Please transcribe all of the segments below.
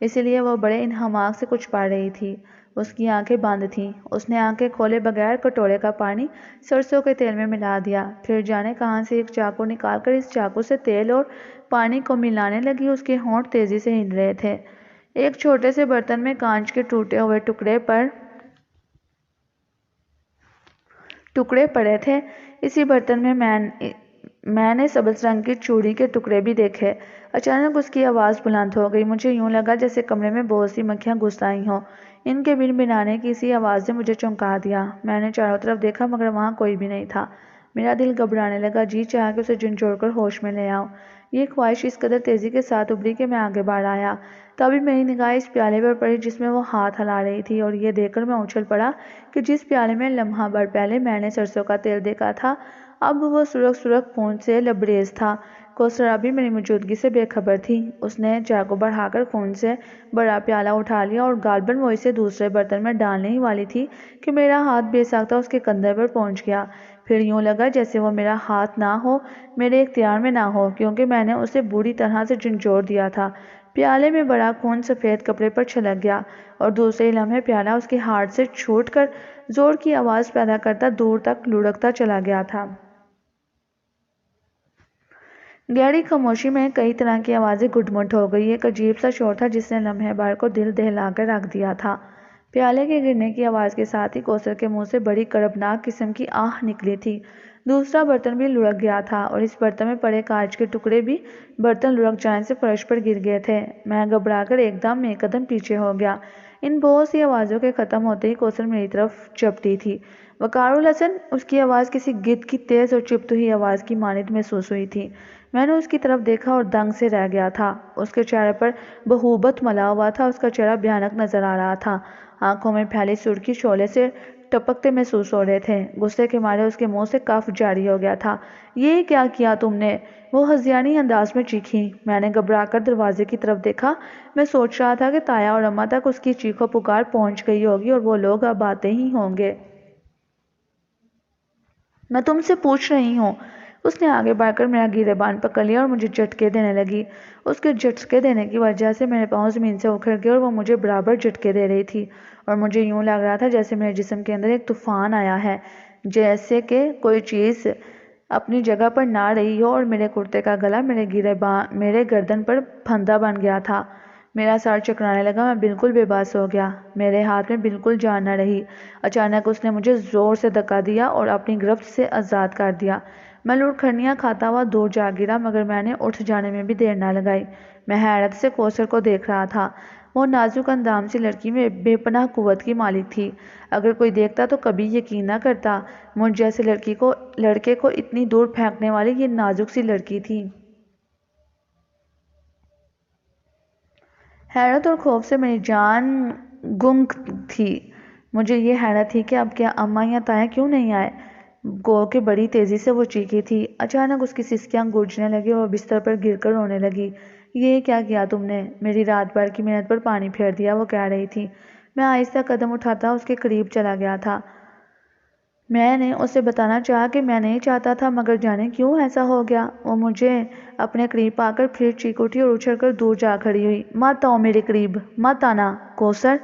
اسی لیے وہ بڑے انہماک سے کچھ پڑھ رہی تھی۔ اس کی آنکھیں بند تھیں۔ اس نے آنکھیں کھولے بغیر کٹورے کا پانی سرسوں کے تیل میں ملا دیا، پھر جانے کہاں سے ایک چاقو نکال کر اس چاقو سے تیل اور پانی کو ملانے لگی۔ اس کے ہونٹ تیزی سے ہل رہے تھے۔ ایک چھوٹے سے برتن میں کانچ کے ٹوٹے ہوئے ٹکڑے پڑے تھے۔ اسی برتن میں میں نے سبز رنگ کی چوڑی کے ٹکڑے بھی دیکھے۔ اچانک اس کی آواز بلند ہو گئی۔ مجھے یوں لگا جیسے کمرے میں بہت سی مکھیاں گھس آئی ہوں۔ ان کے بنبنانے کی اسی آواز نے مجھے چونکا دیا۔ میں نے چاروں طرف دیکھا مگر وہاں کوئی بھی نہیں تھا۔ میرا دل گھبرانے لگا، جی چاہا کہ اسے جھنجھوڑ کر ہوش میں لے آؤں۔ یہ خواہش اس قدر تیزی کے ساتھ ابھری کہ میں آگے بڑھ آیا۔ تبھی میری نگاہ اس پیالے پر پڑی جس میں وہ ہاتھ ہلا رہی تھی، اور یہ دیکھ کر میں اچھل پڑا کہ جس پیالے میں لمحہ بھر پہلے میں نے سرسوں کا تیل دیکھا تھا، اب وہ سرخ سرخ خون سے لبریز تھا۔ کوثر ابھی میری موجودگی سے بے خبر تھی۔ اس نے چاقو بڑھا کر خون سے بڑا پیالہ اٹھا لیا اور غالباً وہ اسے دوسرے برتن میں ڈالنے ہی والی تھی کہ میرا ہاتھ بے ساختہ اس کے کندھے پر پہنچ گیا۔ پھر یوں لگا جیسے وہ میرا ہاتھ نہ ہو، میرے اختیار میں نہ ہو، کیونکہ میں نے اسے بری طرح سے جھنجھوڑ دیا تھا۔ پیالے میں بڑا خون سفید کپڑے پر چھلک گیا اور دوسرے ہی لمحے پیالہ اس کے ہاتھ سے چھوٹ کر زور کی آواز پیدا کرتا دور تک لڑھکتا چلا گیا تھا۔ گہری خاموشی میں کئی طرح کی آوازیں گڈ مڈ ہو گئی۔ ایک عجیب سا شور تھا جس نے لمحے بھر کو دل دہلا کر رکھ دیا تھا۔ پیالے کے گرنے کی آواز کے ساتھ ہی کوثر کے منہ سے بڑی کربناک قسم کی آہ نکلی تھی۔ دوسرا برتن بھی لڑھک گیا تھا اور اس برتن میں پڑے کانچ کے ٹکڑے بھی برتن لڑھک جانے سے فرش پر گر گئے تھے۔ میں گھبرا کر ایک دم ایک قدم پیچھے ہو گیا۔ ان بہت سی آوازوں کے ختم ہوتے ہی کوثر میری طرف جھپٹی تھی۔ وقار الحسن! اس کی آواز کسی گدھ کی تیز اور چپت ہوئی آواز کی مانند محسوس ہوئی تھی۔ میں نے اس کی طرف دیکھا اور دنگ سے رہ گیا تھا۔ اس کے چہرے پر بہوبت ملا ہوا تھا۔ اس کا چہرہ بھیانک نظر آ رہا تھا۔ آنکھوں میں پھیلی سرخی شعلے سے ٹپکتے محسوس ہو رہے تھے۔ غصے کے مارے اس کے منہ سے کف جاری ہو گیا تھا۔ یہ کیا کیا تم نے؟ وہ ہذیانی انداز میں چیخی۔ میں نے گھبرا کر دروازے کی طرف دیکھا۔ میں سوچ رہا تھا کہ تایا اور اماں تک اس کی چیخ و پکار پہنچ گئی ہوگی اور وہ لوگ اب آتے ہی ہوں گے۔ میں تم سے پوچھ رہی ہوں۔ اس نے آگے بڑھ کر میرا گریبان پکڑ لیا اور مجھے جھٹکے دینے لگی۔ اس کے جھٹکے دینے کی وجہ سے میرے پاؤں زمین سے اکھڑ گئے اور وہ مجھے برابر جھٹکے دے رہی تھی، اور مجھے یوں لگ رہا تھا جیسے میرے جسم کے اندر ایک طوفان آیا ہے، جیسے کہ کوئی چیز اپنی جگہ پر نہ رہی ہو اور میرے کرتے کا گلا میرے گردن پر پھندا بن گیا تھا۔ میرا سر چکرانے لگا۔ میں بالکل بے بس ہو گیا۔ میرے ہاتھ میں بالکل جان نہ رہی۔ اچانک اس نے مجھے زور سے دھکا دیا اور اپنی گرفت سے آزاد کر دیا۔ میں لڑکھڑیاں کھاتا ہوا دور جا گرا، مگر میں نے اٹھ جانے میں بھی دیر نہ لگائی۔ میں حیرت سے کوثر کو دیکھ رہا تھا۔ وہ نازک اندام سی لڑکی میں بے پناہ قوت کی مالک تھی۔ اگر کوئی دیکھتا تو کبھی یقین نہ کرتا مجھ جیسے لڑکے کو اتنی دور پھینکنے والی یہ نازک سی لڑکی تھی۔ حیرت اور خوف سے میری جان گنگ تھی۔ مجھے یہ حیرت تھی کہ اب کیا اماں یا تایا کیوں نہیں آئے؟ گو کہ بڑی تیزی سے وہ چیخی تھی۔ اچانک اس کی سسکیاں گونجنے لگی اور وہ بستر پر گر کر رونے لگی۔ یہ کیا کیا تم نے؟ میری رات بھر کی محنت پر پانی پھیر دیا، وہ کہہ رہی تھی۔ میں آہستہ قدم اٹھاتا اس کے قریب چلا گیا تھا۔ میں نے اسے بتانا چاہا کہ میں نہیں چاہتا تھا، مگر جانے کیوں ایسا ہو گیا۔ وہ مجھے اپنے قریب پا کر پھر چیخ اٹھی اور اچھل کر دور جا کھڑی ہوئی۔ مت آؤ میرے قریب، مت آنا کوثر،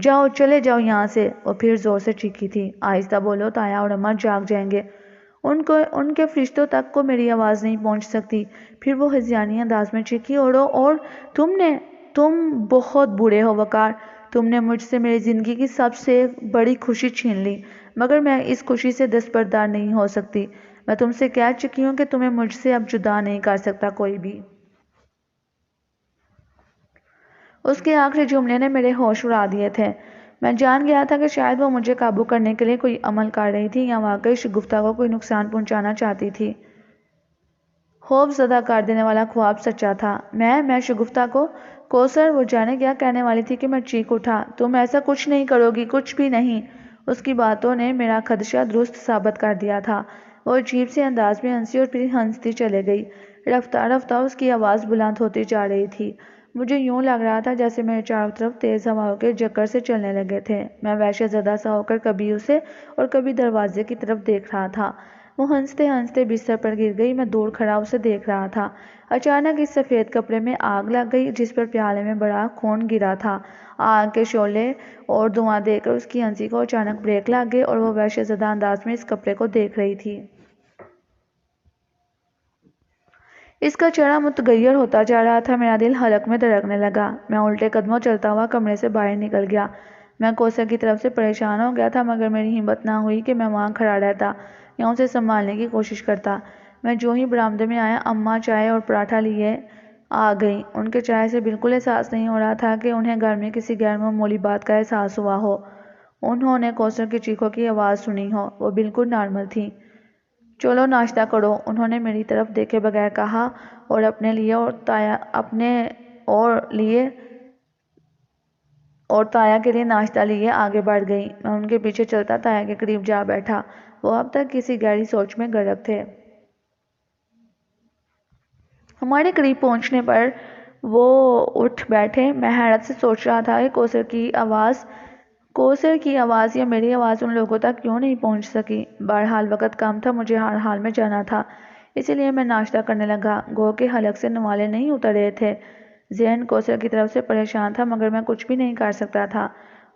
جاؤ، چلے جاؤ یہاں سے۔ وہ پھر زور سے چیخی تھی۔ آہستہ بولو، تایا اور اماں جاگ جائیں گے، ان کے فرشتوں تک کو میری آواز نہیں پہنچ سکتی۔ پھر وہ ہذیانی انداز میں چیخی، اور تم بہت برے ہو وقار، تم نے مجھ سے میری زندگی کی سب سے بڑی خوشی چھین لی، مگر میں اس خوشی سے دستبردار نہیں ہو سکتی۔ میں تم سے کہہ چکی ہوں کہ تمہیں مجھ سے اب جدا نہیں کر سکتا کوئی بھی۔ اس کے آخری جملے نے میرے ہوش اڑا دیے تھے۔ میں جان گیا تھا کہ شاید وہ مجھے قابو کرنے کے لیے کوئی عمل کر رہی تھی یا واقعی شگفتہ کو کوئی نقصان پہنچانا چاہتی تھی۔ خوف زدہ کر دینے والا خواب سچا تھا۔ میں شگفتہ کو، کوثر، وہ جانے کیا کہنے والی تھی کہ میں چیخ اٹھا۔ تم ایسا کچھ نہیں کرو گی، کچھ بھی نہیں۔ اس کی باتوں نے میرا خدشہ درست ثابت کر دیا تھا۔ وہ عجیب سے انداز میں ہنسی اور پھر ہنستی چلے گئی۔ رفتہ رفتہ اس کی آواز بلند ہوتی جا رہی تھی۔ مجھے یوں لگ رہا تھا جیسے میرے چاروں طرف تیز ہواؤں کے جھکڑ سے چلنے لگے تھے۔ میں وحشت زدہ سا ہو کر کبھی اسے اور کبھی دروازے کی طرف دیکھ رہا تھا۔ وہ ہنستے ہنستے بستر پر گر گئی۔ میں دور کھڑا اسے دیکھ رہا تھا۔ اچانک اس سفید کپڑے میں آگ لگ گئی جس پر پیالے میں بڑا خون گرا تھا۔ آگ کے شعلے اور دھواں دیکھ کر اس کی ہنسی کو اچانک بریک لگ گئی اور وہ وحشت زدہ انداز میں اس کپڑے کو دیکھ رہی تھی۔ اس کا چہرہ متغیر ہوتا جا رہا تھا۔ میرا دل حلق میں دھڑکنے لگا۔ میں الٹے قدموں چلتا ہوا کمرے سے باہر نکل گیا۔ میں کوثر کی طرف سے پریشان ہو گیا تھا مگر میری ہمت نہ ہوئی کہ میں وہاں کھڑا رہتا یا اسے سنبھالنے کی کوشش کرتا۔ میں جو ہی برآمدے میں آیا اماں چائے اور پراٹھا لیے آ گئیں۔ ان کے چہرے سے بالکل احساس نہیں ہو رہا تھا کہ انہیں گھر میں کسی غیر معمولی بات کا احساس ہوا ہو۔ انہوں نے کوثر کی چیخوں کی آواز سنی ہو۔ وہ بالکل نارمل تھی۔ چلو ناشتہ کرو، انہوں نے میری طرف دیکھے بغیر کہا اور اپنے اور تایا کے لیے ناشتہ لیے آگے بڑھ گئی۔ میں ان کے پیچھے چلتا تایا کے قریب جا بیٹھا۔ وہ اب تک کسی گہری سوچ میں غرق تھے۔ ہمارے قریب پہنچنے پر وہ اٹھ بیٹھے۔ میں حیرت سے سوچ رہا تھا کہ کوثر کی آواز یا میری آواز ان لوگوں تک کیوں نہیں پہنچ سکی۔ بہرحال وقت کم تھا، مجھے ہر حال میں جانا تھا، اسی لیے میں ناشتہ کرنے لگا۔ گو کہ حلق سے نوالے نہیں اتر رہے تھے۔ ذہن کوثر کی طرف سے پریشان تھا مگر میں کچھ بھی نہیں کر سکتا تھا،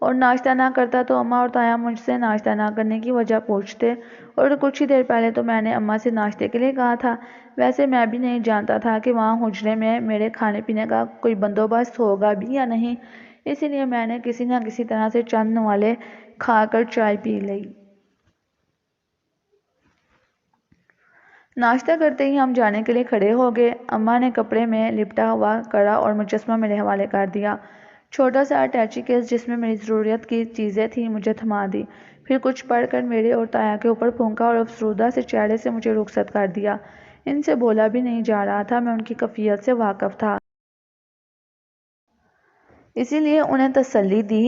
اور ناشتہ نہ کرتا تو اماں اور تایا مجھ سے ناشتہ نہ کرنے کی وجہ پوچھتے، اور کچھ ہی دیر پہلے تو میں نے اماں سے ناشتے کے لیے کہا تھا۔ ویسے میں بھی نہیں جانتا تھا کہ وہاں حجرے میں میرے کھانے پینے کا کوئی بندوبست ہوگا بھی یا نہیں، اسی لیے میں نے کسی نہ کسی طرح سے چند نوالے کھا کر چائے پی لی۔ ناشتہ کرتے ہی ہم جانے کے لیے کھڑے ہو گئے۔ اماں نے کپڑے میں لپٹا ہوا کڑا اور مجسمہ میرے حوالے کر دیا۔ چھوٹا سا اٹیچی کیس جس میں میری ضرورت کی چیزیں تھیں مجھے تھما دی، پھر کچھ پڑھ کر میرے اور تایا کے اوپر پھونکا اور افسردہ سے چہرے سے مجھے رخصت کر دیا۔ ان سے بولا بھی نہیں جا رہا تھا، میں ان کی کیفیت سے واقف تھا، اسی لیے انہیں تسلی دی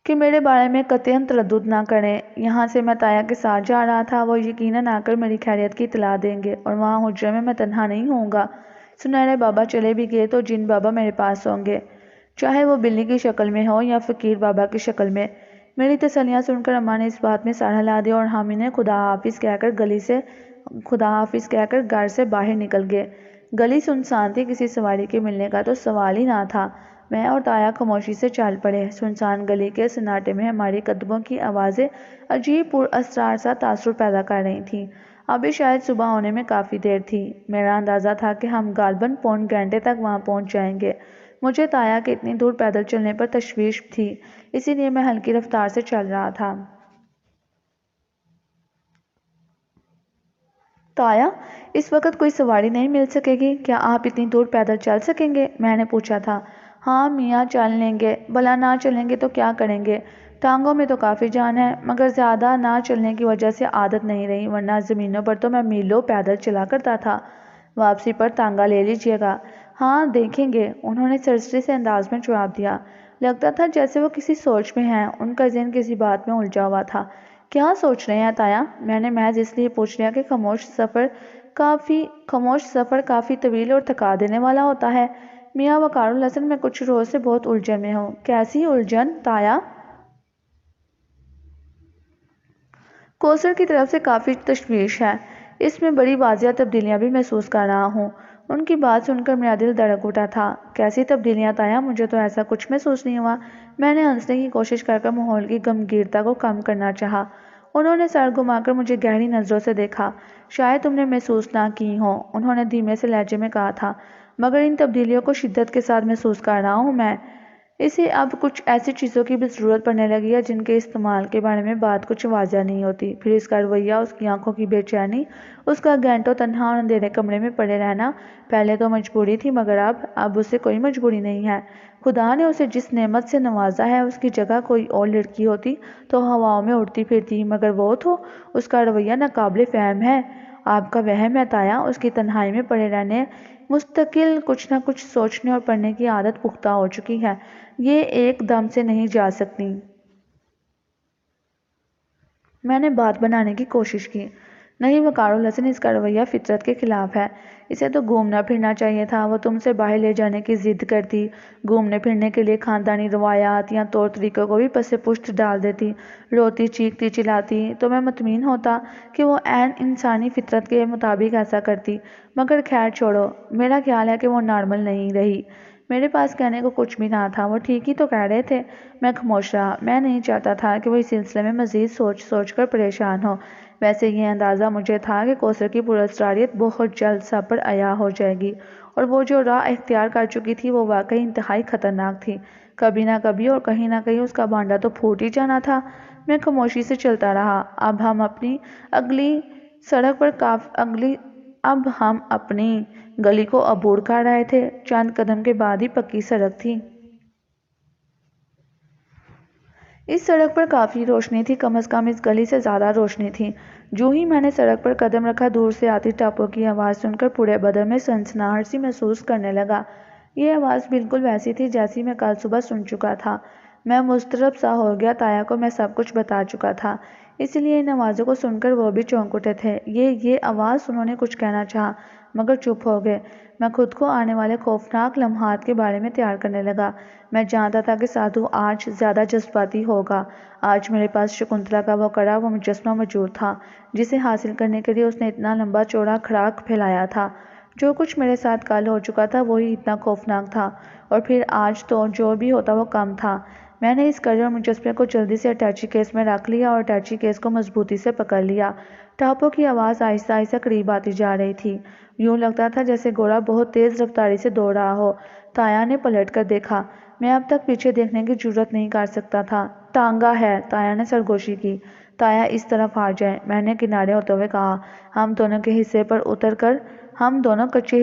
کہ میرے بارے میں قطعاً تردد نہ کریں۔ یہاں سے میں تایا کے ساتھ جا رہا تھا، وہ یقیناً آ کر میری خیریت کی اطلاع دیں گے، اور وہاں حجرے میں میں تنہا نہیں ہوں گا۔ سنہرے بابا چلے بھی گئے تو جن بابا میرے پاس ہوں گے، چاہے وہ بلی کی شکل میں ہو یا فقیر بابا کی شکل میں۔ میری تسلیاں سن کر اماں نے اس بات میں سر ہلا دیا اور ہم انہیں خدا حافظ کہہ کر گھر سے باہر نکل گئے۔ گلی سنسان تھی، کسی سواری کے ملنے کا تو سوال ہی نہ تھا۔ میں اور تایا خاموشی سے چل پڑے۔ سنسان گلی کے سناٹے میں ہماری قدموں کی آوازیں عجیب پراسرار سا تاثر پیدا کر رہی تھیں۔ ابھی شاید صبح ہونے میں کافی دیر تھی۔ میرا اندازہ تھا کہ ہم غالباً پون گھنٹے تک وہاں پہنچ جائیں گے۔ مجھے تایا کے اتنی دور پیدل چلنے پر تشویش تھی، اسی لیے میں ہلکی رفتار سے چل رہا تھا۔ تایا، اس وقت کوئی سواری نہیں مل سکے گی، کیا آپ اتنی دور پیدل چل سکیں گے؟ میں نے پوچھا تھا۔ ہاں میاں، چل لیں گے۔ بھلا نہ چلیں گے تو کیا کریں گے؟ ٹانگوں میں تو کافی جان ہے، مگر زیادہ نہ چلنے کی وجہ سے عادت نہیں رہی، ورنہ زمینوں پر تو میں میلوں پیدل چلا کرتا تھا۔ واپسی پر تانگا لے لیجیے گا۔ ہاں دیکھیں گے، انہوں نے سرسری سے انداز میں جواب دیا۔ لگتا تھا جیسے وہ کسی سوچ میں ہیں، ان کا ذہن کسی بات میں الجھا ہوا تھا۔ کیا سوچ رہے ہیں تایا؟ میں نے محض اس لیے پوچھ لیا کہ خاموش سفر کافی طویل اور تھکا دینے والا ہوتا ہے۔ میاں وقار الحسن، میں کچھ روز سے بہت الجھن میں ہوں۔ کیسی الجھن تایا؟ کوثر کی طرف سے کافی تشویش ہے، اس میں بڑی واضح تبدیلیاں بھی محسوس کر رہا ہوں۔ ان کی بات سن کر میرا دل دھڑک اٹھا تھا۔ کیسی تبدیلیاں تایا؟ مجھے تو ایسا کچھ محسوس نہیں ہوا۔ میں نے ہنسنے کی کوشش کر ماحول کی غمگینتا کو کم کرنا چاہا۔ انہوں نے سر گھما کر مجھے گہری نظروں سے دیکھا۔ شاید تم نے محسوس نہ کی ہوں، انہوں نے دھیمے سے لہجے میں کہا تھا، مگر ان تبدیلیوں کو شدت کے ساتھ محسوس کر رہا ہوں میں۔ اسے اب کچھ ایسی چیزوں کی بھی ضرورت پڑنے لگی ہے جن کے استعمال کے بارے میں بات کچھ واضح نہیں ہوتی۔ پھر اس کا رویہ، اس کی آنکھوں کی بے چینی، اس کا گھنٹوں تنہا اور اندھیرے کمرے میں پڑے رہنا، پہلے تو مجبوری تھی مگر اب اسے کوئی مجبوری نہیں ہے۔ خدا نے اسے جس نعمت سے نوازا ہے، اس کی جگہ کوئی اور لڑکی ہوتی تو ہواؤں میں اڑتی پھرتی، مگر وہ تو اس کا رویہ ناقابل فہم ہے۔ آپ کا وہم ہے تایا، اس کی تنہائی میں پڑے رہنے، مستقل کچھ نہ کچھ سوچنے اور پڑھنے کی عادت پختہ ہو چکی ہے، یہ ایک دم سے نہیں جا سکتی۔ میں نے بات بنانے کی کوشش کی۔ نہیں وقارالحسن، اس کا رویہ فطرت کے خلاف ہے۔ اسے تو گھومنا پھرنا چاہیے تھا۔ وہ تم سے باہر لے جانے کی ضد کرتی، گھومنے پھرنے کے لیے خاندانی روایات یا طور طریقوں کو بھی پس پشت ڈال دیتی، روتی چیختی چلاتی تو میں مطمئن ہوتا کہ وہ عین انسانی فطرت کے مطابق ایسا کرتی، مگر خیر چھوڑو، میرا خیال ہے کہ وہ نارمل نہیں رہی۔ میرے پاس کہنے کو کچھ بھی نہ تھا، وہ ٹھیک ہی تو کہہ رہے تھے۔ میں خاموش رہا۔ میں نہیں چاہتا تھا کہ وہ اس سلسلے میں مزید سوچ سوچ کر پریشان ہو۔ ویسے یہ اندازہ مجھے تھا کہ کوثر کی پراسراریت بہت جلد سب پر عیاں ہو جائے گی، اور وہ جو راہ اختیار کر چکی تھی وہ واقعی انتہائی خطرناک تھی۔ کبھی نہ کبھی اور کہیں نہ کہیں اس کا بانڈا تو پھوٹ ہی جانا تھا۔ میں خاموشی سے چلتا رہا۔ اب ہم اپنی گلی کو عبور کر رہے تھے۔ چند قدم کے بعد ہی پکی سڑک تھی۔ اس سڑک پر کافی روشنی تھی، کم از کم اس گلی سے زیادہ روشنی تھی۔ جو ہی میں نے سڑک پر قدم رکھا، دور سے آتی ٹاپوں کی آواز سن کر پورے بدن میں سنسناہٹ سی محسوس کرنے لگا۔ یہ آواز بالکل ویسی تھی جیسی میں کل صبح سن چکا تھا۔ میں مضطرب سا ہو گیا۔ تایا کو میں سب کچھ بتا چکا تھا، اس لیے ان آوازوں کو سن کر وہ بھی چونک اٹھے تھے۔ یہ آواز انہوں نے کچھ کہنا چاہا مگر چپ ہو گئے۔ میں خود کو آنے والے خوفناک لمحات کے بارے میں تیار کرنے لگا۔ میں جانتا تھا کہ سادھو آج زیادہ جذباتی ہوگا۔ آج میرے پاس شکنتلا کا وہ کڑا وہ مجسمہ موجود تھا جسے حاصل کرنے کے لیے اس نے اتنا لمبا چوڑا کھڑاک پھیلایا تھا۔ جو کچھ میرے ساتھ کل ہو چکا تھا وہی اتنا خوفناک تھا، اور پھر آج تو جو بھی ہوتا وہ کم تھا۔ میں نے اس کڑے اور مجسمے کو جلدی سے اٹیچی کیس میں رکھ لیا اور اٹیچی کیس کو مضبوطی سے پکڑ لیا۔ ٹاپوں کی آواز آہستہ آہستہ قریب آتی جا رہی تھی۔ یوں لگتا تھا جیسے گھوڑا بہت تیز رفتاری سے دوڑ رہا ہو۔ تایا نے پلٹ کر دیکھا۔ میں اب تک پیچھے دیکھنے کی جرات نہیں کر سکتا تھا۔ ٹانگا ہے، تایا نے سرگوشی کی۔ تایا اس طرف آ جائیں، میں نے کنارے ہوتے ہوئے کہا۔ ہم دونوں کچے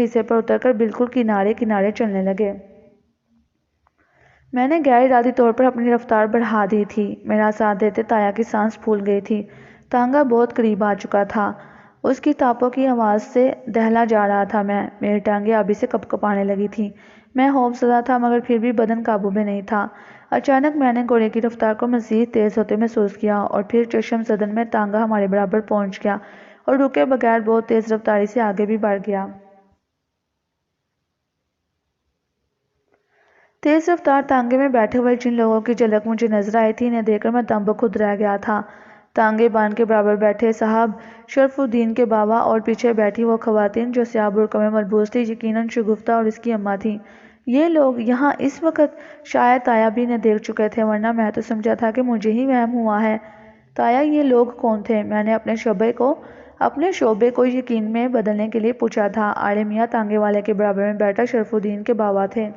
حصے پر اتر کر بالکل کنارے کنارے چلنے لگے۔ میں نے غیر ارادی طور پر اپنی رفتار بڑھا دی تھی۔ میرا ساتھ دیتے تایا کی سانس پھول گئی تھی۔ ٹانگا بہت قریب آ چکا تھا۔ اس کی ٹاپوں کی آواز سے دہلا جا رہا تھا میں۔ میری ٹانگیں ابھی سے کپکپانے لگی تھیں۔ میں خوف زدہ تھا مگر پھر بھی بدن قابو میں نہیں تھا۔ اچانک میں نے گھوڑے کی رفتار کو مزید تیز ہوتے محسوس کیا، اور پھر چشم زدن میں ٹانگا ہمارے برابر پہنچ گیا اور رکے بغیر بہت تیز رفتاری سے آگے بھی بڑھ گیا۔ تیز رفتار ٹانگے میں بیٹھے ہوئے جن لوگوں کی جھلک مجھے نظر آئی تھی انہیں دیکھ کر میں دم بخود رہ گیا تھا۔ ٹانگے باندھ کے برابر بیٹھے صاحب شرف الدین کے بابا اور پیچھے بیٹھی وہ خواتین جو سیاہ برقع میں ملبوس تھی، یقیناً شگفتہ اور اس کی اماں تھیں۔ یہ لوگ یہاں اس وقت شاید تایا بھی انہیں دیکھ چکے تھے، ورنہ میں تو سمجھا تھا کہ مجھے ہی وہم ہوا ہے۔ تایا، یہ لوگ کون تھے؟ میں نے اپنے شعبے کو یقین میں بدلنے کے لیے پوچھا تھا۔ آڑے میاں ٹانگے والے کے برابر میں بیٹھا شرف الدین کے بابا تھے۔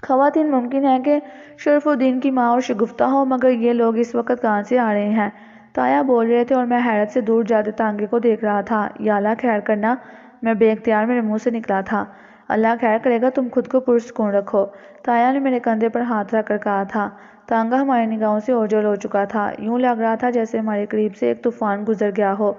خواتین ممکن ہے کہ شرف الدین کی ماں اور شگفتہ ہو، مگر یہ لوگ اس وقت کہاں سے آ رہے ہیں؟ تایا بول رہے تھے اور میں حیرت سے دور جاتے ٹانگے کو دیکھ رہا تھا۔ یا اللہ خیر کرنا، میں بے اختیار میرے منہ سے نکلا تھا۔ اللہ خیر کرے گا، تم خود کو پرسکون رکھو، تایا نے میرے کندھے پر ہاتھ رکھ کر کہا تھا۔ ٹانگا ہماری نگاہوں سے اوجھل ہو چکا تھا۔ یوں لگ رہا تھا جیسے ہمارے قریب سے ایک طوفان گزر گیا ہو۔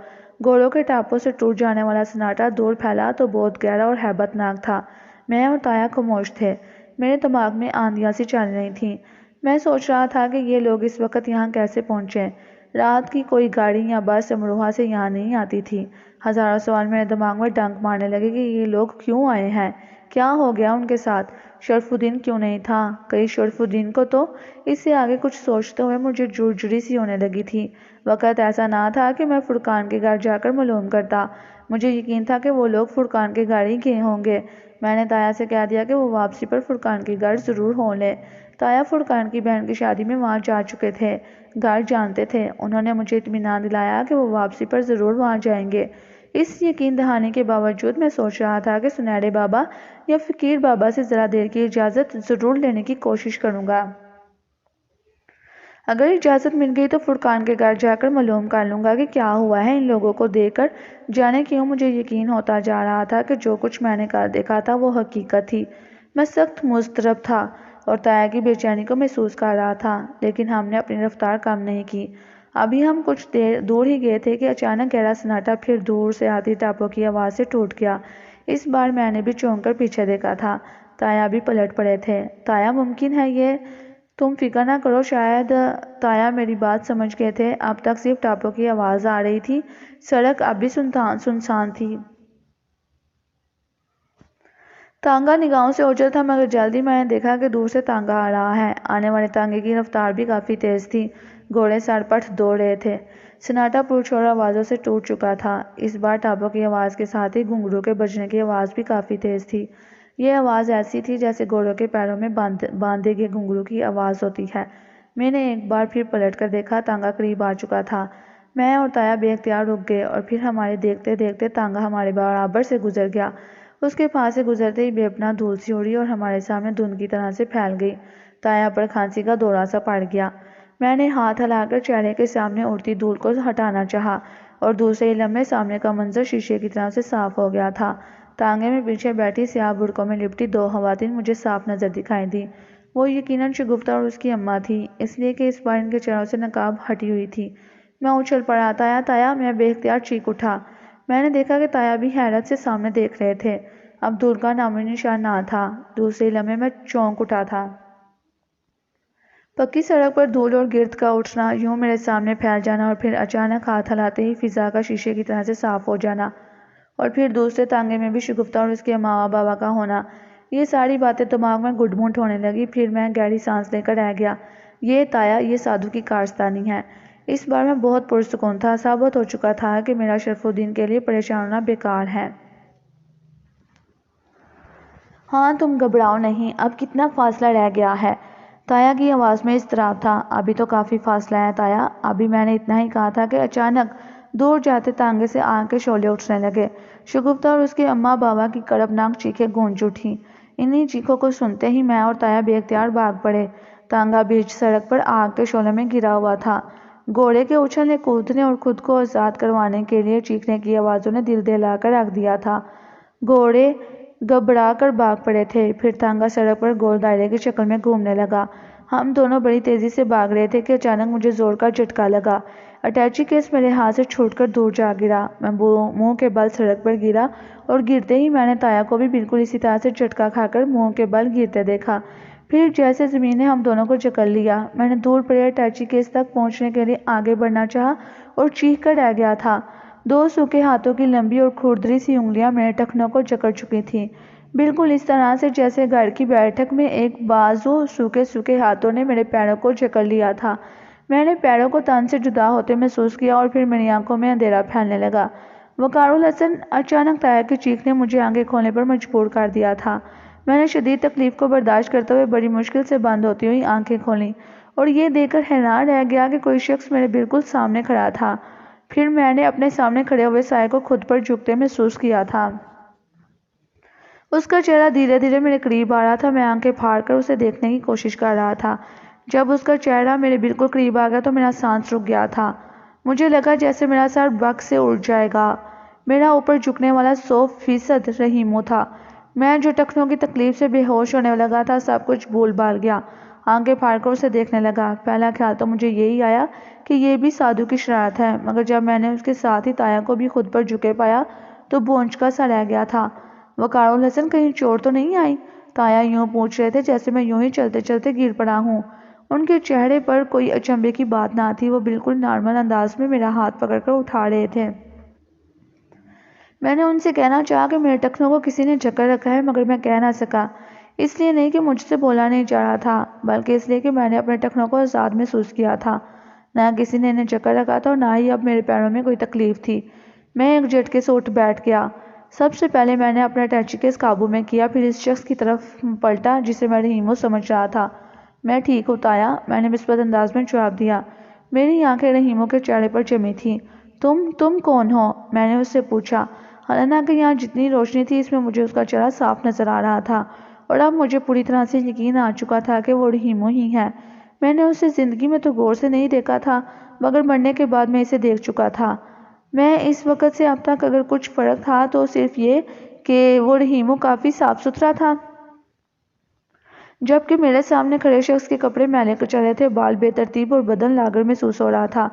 گھوڑوں کے ٹاپوں سے ٹوٹ جانے والا سناٹا دور پھیلا تو بہت گہرا اور ہیبت ناک تھا۔ میں اور تایا خاموش تھے۔ میرے دماغ میں آندیاں سی چل رہی تھیں۔ میں سوچ رہا تھا کہ یہ لوگ اس وقت یہاں کیسے پہنچے؟ رات کی کوئی گاڑی یا بس امروہہ سے یہاں نہیں آتی تھی۔ ہزاروں سوال میرے دماغ میں ڈنک مارنے لگے کہ یہ لوگ کیوں آئے ہیں؟ کیا ہو گیا ان کے ساتھ؟ شرف الدین کیوں نہیں تھا؟ کہیں شرف الدین کو تو؟ اس سے آگے کچھ سوچتے ہوئے مجھے جڑجڑی سی ہونے لگی تھی۔ وقت ایسا نہ تھا کہ میں فرقان کے گھر جا کر معلوم کرتا۔ مجھے یقین تھا کہ وہ لوگ فرقان کے گھر ہی گئے ہوں گے۔ میں نے تایا سے کہہ دیا کہ وہ واپسی پر فرقان کے گھر ضرور ہوں لے۔ تایا فرقان کی بہن کی شادی میں وہاں جا چکے تھے، گھر جانتے تھے۔ انہوں نے مجھے اطمینان دلایا کہ وہ واپسی پر ضرور وہاں جائیں گے۔ اس یقین دہانی کے باوجود میں سوچ رہا تھا کہ سنہرے بابا یا فقیر بابا سے ذرا دیر کی اجازت ضرور لینے کی کوشش کروں گا۔ اگر اجازت مل گئی تو فرقان کے گھر جا کر معلوم کر لوں گا کہ کیا ہوا ہے۔ ان لوگوں کو دیکھ کر جانے کیوں مجھے یقین ہوتا جا رہا تھا کہ جو کچھ میں نے دیکھا تھا وہ حقیقت تھی۔ میں سخت مضطرب تھا اور تایا کی بے چینی کو محسوس کر رہا تھا، لیکن ہم نے اپنی رفتار کم نہیں کی۔ ابھی ہم کچھ دور ہی گئے تھے کہ اچانک گہرا سناٹا پھر دور سے آتی ٹاپوں کی آواز سے ٹوٹ گیا۔ اس بار میں نے بھی چونک کر پیچھے دیکھا تھا۔ تایا بھی پلٹ پڑے تھے۔ تایا، ممکن ہے یہ تم فکر نہ کرو، شاید تایا میری بات سمجھ گئے تھے۔ اب تک صرف ٹاپوں کی آواز آ رہی تھی، سڑک اب بھی سنسان تھی۔ تانگا نگاہوں سے اوجھل تھا، مگر جلدی میں نے دیکھا کہ دور سے تانگا آ رہا ہے۔ آنے والے تانگے کی رفتار بھی کافی تیز تھی۔ گھوڑے سرپٹ دوڑ رہے تھے۔ سناٹا پرچور آوازوں سے ٹوٹ چکا تھا۔ اس بار ٹاپوں کی آواز کے ساتھ ہی گھنگرو کے بجنے کی آواز بھی کافی تیز تھی۔ یہ آواز ایسی تھی جیسے گھوڑوں کے پیروں میں باندھے گئے گھنگرو کی آواز ہوتی ہے۔ میں نے ایک بار پھر پلٹ کر دیکھا، تانگا قریب آ چکا تھا۔ میں اور تایا بے اختیار رک گئے اور پھر ہمارے دیکھتے دیکھتے تانگا ہمارے برابر سے گزر گیا۔ اس کے پاس سے گزرتے ہی بے پناہ دھول سی اڑی اور ہمارے سامنے دھند کی طرح سے پھیل گئی۔ تایا پر کھانسی کا دورہ سا پڑ گیا۔ میں نے ہاتھ ہلا کر چہرے کے سامنے اڑتی دھول کو ہٹانا چاہا اور دوسرے ہی لمحے سامنے کا منظر شیشے کی طرح سے صاف ہو گیا تھا۔ تانگے میں پیچھے بیٹھی سیاہ برقعوں میں لپٹی دو خواتین مجھے صاف نظر دکھائی دیں۔ وہ یقیناً شگفتہ اور اس کی اماں تھی، اس لیے کہ اس بار ان کے چہروں سے نقاب ہٹی ہوئی تھی۔ میں اچھل پڑا، تایا تایا! میں بے اختیار چیخ اٹھا۔ میں نے دیکھا کہ تایا بھی حیرت سے سامنے دیکھ رہے تھے۔ اب دھول کا نام و نشان نہ تھا۔ دوسرے لمحے میں چونک اٹھا تھا۔ پکی سڑک پر دھول اور گرد کا اٹھنا، یوں میرے سامنے پھیل جانا اور پھر اچانک ہاتھ ہلاتے ہی فضا کا شیشے کی طرح سے صاف ہو جانا، اور پھر دوسرے تانگے میں بھی شگفتہ اور اس کے اماں و بابا کا ہونا، یہ ساری باتیں دماغ میں گڈ منٹ ہونے لگی۔ پھر میں گہری سانس لے کر رہ گیا۔ یہ تایا، یہ سادھو کی کارستانی ہے۔ اس بار میں بہت پرسکون تھا۔ ثابت ہو چکا تھا کہ میرا شرف الدین کے لیے پریشان ہونا بیکار ہے۔ ہاں، تم گھبراؤ نہیں، اب کتنا فاصلہ رہ گیا ہے؟ تایا کی آواز میں اضطراب تھا۔ ابھی تو کافی فاصلہ ہے تایا، ابھی میں نے اتنا ہی کہا تھا کہ اچانک دور جاتے تانگے سے آگ کے شعلے اٹھنے لگے۔ شگفتہ اور اس کے اماں بابا کی کڑپناک چیخیں گونج اٹھیں۔ انہی چیخوں کو سنتے ہی میں اور تایا بے اختیار بھاگ پڑے۔ تانگا بیچ سڑک پر آگ کے شعلے میں گرا ہوا تھا۔ گھوڑے کے اچھلنے کودنے اور خود کو آزاد کروانے کے لیے چیخنے کی آوازوں نے دل دہلا کر رکھ دیا تھا۔ گھوڑے گھبرا کر بھاگ پڑے تھے۔ پھر تانگا سڑک پر گول دائرے کی شکل میں گھومنے لگا۔ ہم دونوں بڑی تیزی سے بھاگ رہے تھے کہ اچانک مجھے زور کا جھٹکا لگا۔ اٹیچی کیس میرے ہاتھ سے چھوٹ کر دور جا گرا۔ میں منہ کے بل سڑک پر گرا اور گرتے ہی میں نے تایا کو بھی بالکل اسی طرح سے جھٹکا کھا کر منہ کے بل گرتے دیکھا۔ پھر جیسے زمین نے ہم دونوں کو جکڑ لیا، میں نے دور پڑے اٹیچی کیس تک پہنچنے کے لیے آگے بڑھنا چاہا اور چیخ کر رہ گیا تھا۔ دو سوکھے ہاتھوں کی لمبی اور کھردری سی انگلیاں میرے ٹخنوں کو جکڑ چکی تھیں، بالکل اس طرح سے جیسے گھر کی بیٹھک میں ایک بازو سوکھے ہاتھوں نے میرے پیروں کو جکڑ لیا تھا۔ میں نے پیروں کو تن سے جدا ہوتے محسوس کیا اور پھر میری آنکھوں میں اندھیرا پھیلنے لگا۔ وقار الحسن! اچانک تایا کی چیخ نے مجھے آنکھیں کھولنے پر مجبور کر دیا تھا۔ میں نے شدید تکلیف کو برداشت کرتے ہوئے بڑی مشکل سے بند ہوتی ہوئی آنکھیں کھولیں اور یہ دیکھ کر حیران رہ گیا کہ کوئی شخص میرے بالکل سامنے کھڑا تھا۔ پھر میں نے اپنے سامنے کھڑے ہوئے سائے کو خود پر جھکتے محسوس کیا تھا۔ اس کا چہرہ دھیرے دھیرے میرے قریب آ رہا تھا۔ میں آنکھیں پھاڑ کر اسے دیکھنے کی کوشش کر رہا تھا۔ جب اس کا چہرہ میرے بالکل قریب آ گیا تو میرا سانس رک گیا تھا۔ مجھے لگا جیسے میرا سر بگ سے اڑ جائے گا۔ میرا اوپر جھکنے والا 100% رحیمو تھا۔ میں جو ٹخنوں کی تکلیف سے بے ہوش ہونے لگا تھا، سب کچھ بھول بھال گیا۔ آنکھیں پھاڑ کر اسے دیکھنے لگا۔ پہلا خیال تو مجھے یہی آیا کہ یہ بھی سادھو کی شرارت ہے، مگر جب میں نے اس کے ساتھ ہی تایا کو بھی خود پر جھکے پایا تو بونچکا سا رہ گیا تھا۔ وقار الحسن، کہیں چوٹ تو نہیں آئی؟ تایا یوں پوچھ رہے تھے جیسے میں یوں ہی چلتے چلتے گر پڑا ہوں۔ ان کے چہرے پر کوئی اچنبھے کی بات نہ تھی۔ وہ بالکل نارمل انداز میں میرا ہاتھ پکڑ کر اٹھا رہے تھے۔ میں نے ان سے کہنا چاہا کہ میرے ٹخنوں کو کسی نے جکڑ رکھا ہے، مگر میں کہہ نہ سکا۔ اس لیے نہیں کہ مجھ سے بولا نہیں جا رہا تھا، بلکہ اس لیے کہ میں نے اپنے ٹخنوں کو آزاد محسوس کیا تھا۔ نہ کسی نے انہیں جکڑ رکھا تھا اور نہ ہی اب میرے پیروں میں کوئی تکلیف تھی۔ میں ایک جھٹکے سے اٹھ بیٹھ گیا۔ سب سے پہلے میں نے اپنا اٹیچی کیس قابو میں کیا، پھر اس شخص کی طرف پلٹا جسے میں رحیمو سمجھ رہا تھا۔ میں ٹھیک ہوں تایا، میں نے مثبت انداز میں جواب دیا۔ میری آنکھیں رحیمو کے چہرے پر جمی تھیں۔ تم کون ہو؟ میں نے اس سے پوچھا۔ حالانکہ یہاں جتنی روشنی تھی اس میں مجھے اس کا چہرہ صاف نظر آ رہا تھا اور اب مجھے پوری طرح سے یقین آ چکا تھا کہ وہ رحیمو ہی ہے۔ میں نے اسے زندگی میں تو غور سے نہیں دیکھا تھا، مگر مرنے کے بعد میں اسے دیکھ چکا تھا۔ میں اس وقت سے اب تک اگر کچھ فرق تھا تو صرف یہ کہ وہ رحیمو کافی صاف ستھرا تھا، جبکہ میرے سامنے کھڑے شخص کے کپڑے میلے کچیلے تھے، بال بے ترتیب اور بدن لاغر محسوس ہو رہا تھا۔